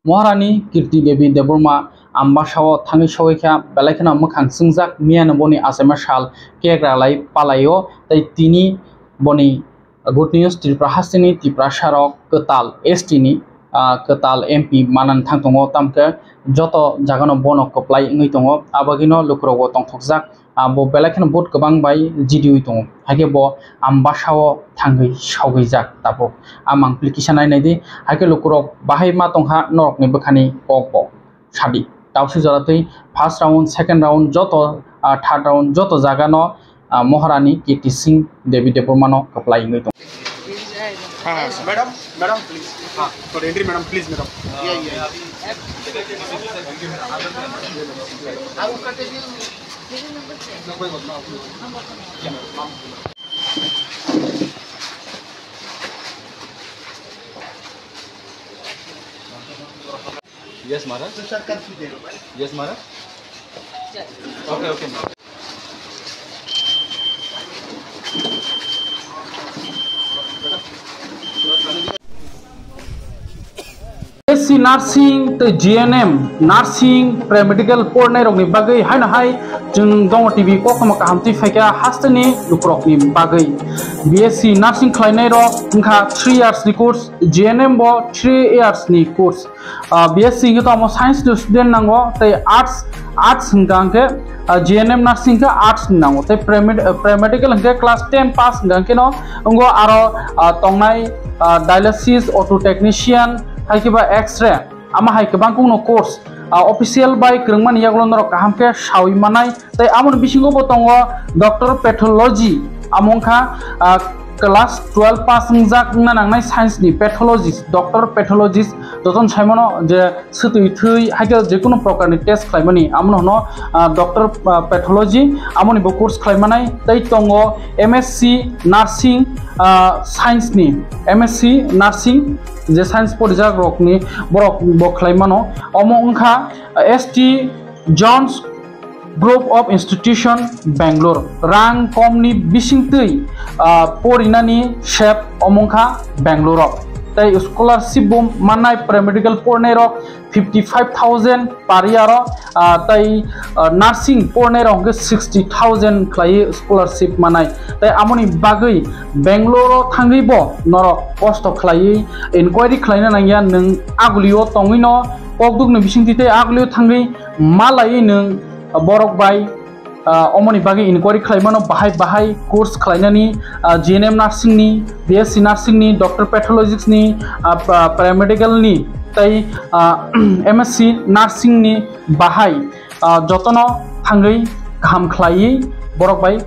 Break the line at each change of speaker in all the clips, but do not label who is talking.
महारानी कीर्ति देवी देबरमा आम्बासाव थांगै सवैखा बेलायखना मोखां सिंजाक मियानो बनि आसामा साल केग्रालाय पालायो तै तिनि बनि गुड न्यूज त्रिपुरा हास्टिनि त्रिपुरा सारक कताल एसटिनि कताल एमपि मानान थांतङो तामके जत जागानो बनो कप्लाय ngै दङ आबागिनो लुक्रोगो तंथकजाक बो बेलायखना बहुत गोबां बाय जिडिउ दङ हागे बो आम्बासाव थांगै सावगैजाक ताबो आमां एप्लिकेशन नायनायदि हागे लुक्रोग बाहाय मा तंहा नरकनि बखानि पकबो सादि दावसि जरातै फर्स्ट राउंड सेकेंड राउंड जत थर्ड राउंड जत जागानो महारानी कीर्ति सिंह देवी देबरमानो कप्लाय ngै दङ
madam please for entry madam please madam
Yes, Mara. Yes, Mara. Okay.
BSc Nursing to GNM Nursing Pre-Medical Pornai rokni bagai haina hai jeng dong TV ko khama kahamti faika hastani lukrokni bagai BSc Nursing khlainai ro ngkha 3 years ni course GNM bo 3 years ni course BSc ngi to amo science student nango tai arts ngangke GNM Nursing ka arts nango tai pre-medical ngke class 10 pass ngangke no ngo aro tongnai dialysis auto technician हाइकेबा x ray आमा हाइकेबां कुनो course official बाय क्रंगमान यागलो नरो काहामके सावि मानाय तै आमन बिसिंगो बतंगो डॉक्टर पैथोलॉजी आमंखा क्लास 12 पास जाक नांनाय साइंस नि पैथोलॉजिस्ट डॉक्टर पैथोलॉजिस्ट जतन साइमनो जे सतुइ थै हाइके जेकुनो प्रकारनि टेस्ट खालामनि आमन हनो डॉक्टर पैथोलॉजी आमनि बो कोर्स खालामनाय तै तंगो एमएससी नार्सिंग साइंस नि एमएससी नार्सिंग जे साइंस पढ़िजाक रकनि बरक बखलायमानो अमो उनखा ST John's group of institution Bangalore रां कमनि बिसिंतै परिनानि शेप अमंखा बेंगलोर तै स्कॉलरशिप बम मानाय प्रेमेडिकल पढ़नाय रक 55,000 पर ईयर तै नार्सिंग पढ़नाय रक 60,000 खलाय स्कॉलरशिप मानाय तै आमनि बागै बेंगलोर थांगैबो नरक कष्ट खलाय इनक्वायरी खलायना नांगिया नों आगुलियो तंगिनो पकदुगनो बिसिंतितै आगुलियो थांगै मालायै नों बरक बाय अमनि बागै इनक्वायरी खालामनो बाहाय कोर्स खालामनानै GNM नार्सिंग नि BSc नार्सिंग नि डॉक्टर पैथोलॉजिस्ट नि पैरामेडिकल नि तै MSc नार्सिंग नि बाहाय जतनो थांगै गाहाम खालायै बरक बाय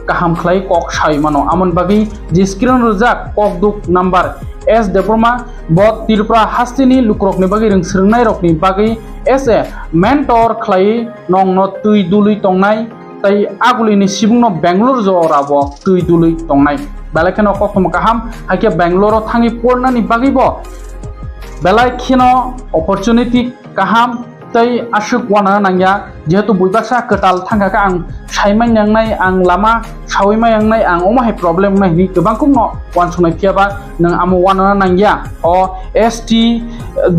गाहाम खालाय कक साय मानो आमन बागै जे स्क्रिन रजाक कक दुक नम्बर एस देबरमा ब त्रिपुरा हास्टिनि लुक्रकनि बागै रोंसोंनाय रकनि बागै एस ए मेंटर खलाय नंग न तुइ दुलुइ तंनाय तै आगुलिनि सिबुंनो बेंगलोर जराबो तुइ दुलुइ तंनाय बेलायखनो कखम गाहाम हाके बेंगलोर थांगि पढ़नानि बागैबो बेलायखनो अपॉर्चुनिटी गाहाम तै आशुक वाना नांगिया जेहेतु बुइबासा कताल थांगाका आं साइमाय नांनाय आं लामा सावैमाय नांनाय आं अमाहाय प्रब्लेम नायनि गोबांखौ न वानसनाय फियाबा नों आमो वाना नांगिया अ ST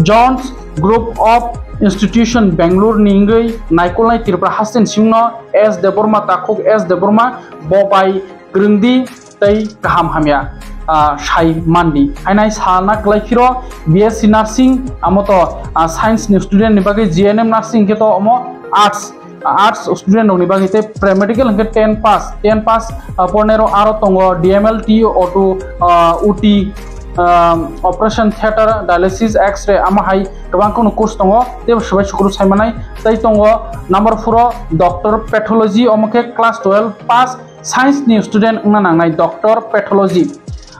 John's group of institution Bangalore निंगै नायकोलनाय त्रिपुरा हास्टेन सिंनो एस देबरमा ताखुक एस देबरमा बबाय ग्रंदी तै गाहाम हामिया साइ मान्दी आइनाय साना क्लाइखिरो BSc नार्सिंग आमतो साइंस नि स्टूडेंट नि बागै GNM नार्सिंग के तो अमो आर्ट्स स्टूडेंट नि बागै ते प्रेमेडिकल के 10 पास पढ़नेरो आरो तंगो DMLT auto UT operation theatre dialysis x ray आमाहाय गोबांखौनो कोर्स दङ ते सबाय सुकुरु सायमानाय तै तंगो नम्बर 4 डॉक्टर पैथोलॉजी अमके क्लास 12 पास साइंस नि स्टूडेंट नांनाय डॉक्टर पैथोलॉजी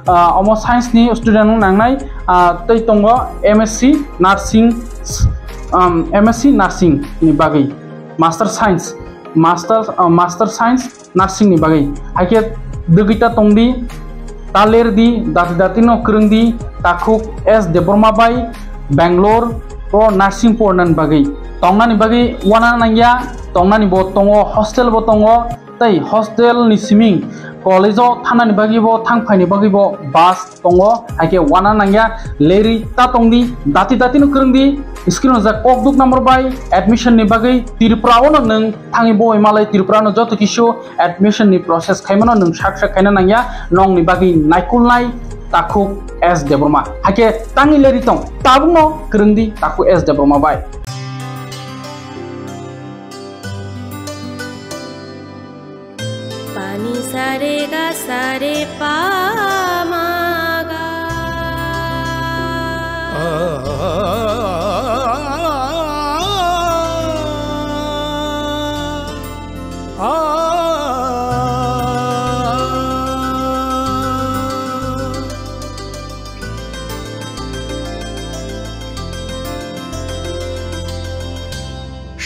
अमो साइंस नि स्टूडेंट नांनाय तै तंगो MSc नार्सिंग नि बागै मास्टर साइंस नार्सिंग नि बागै हाके दुगिता तंगदी तालेर दी दातिनो करंदी ताखुक एस देबरमा बाय बेंगलोर pro nursing पढ़नानि बागै तंगनानि बागै वाना नांगिया तंगनानि बो तंगो हॉस्टेल बो तंगो tei hostel ni siming college o thanani bagi bo thangphai bagi bo bus tongo haike wana nangya leri ta tongdi dati no krungdi screen ja kokduk number by admission ni bagi Tripura o nang thangi bo malai Tripura no joto kisho admission ni process khaimano nang sak khaina nangya nong ni bagi naikulnai taku S Debroma hake tangi leri tong tabungo krungdi taku S Debroma bai
pani sare ga sare pa ma ga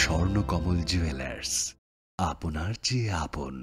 Swarnakamal jewellers আপনার চেয়ে আপন।